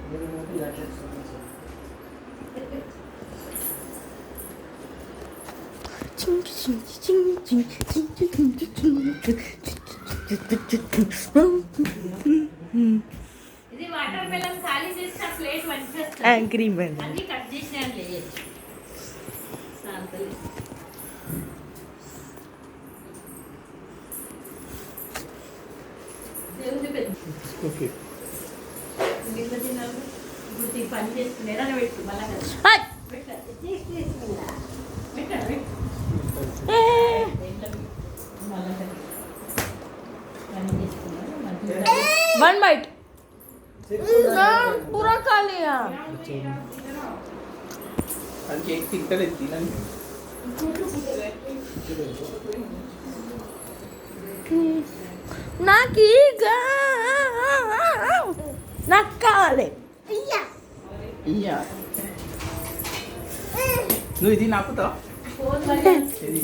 ఇది water melon ఖాళీ చేసిన ప్లేట్ మంచిగా వస్తుంది. అగ్రిమెంట్ అన్ని కట్ చేసినా లేదు. ఓకే ఇప్పుడు పని చేసుకుని ఎలాగ పెట్టు మళ్ళా वन बाइट पूरा खा लिया. అది కేక్ తింటలేదు తినండి. నాకు నాకు కావాలి. ఇయ్యా నువ్వు ఇది నాకుతా ఇది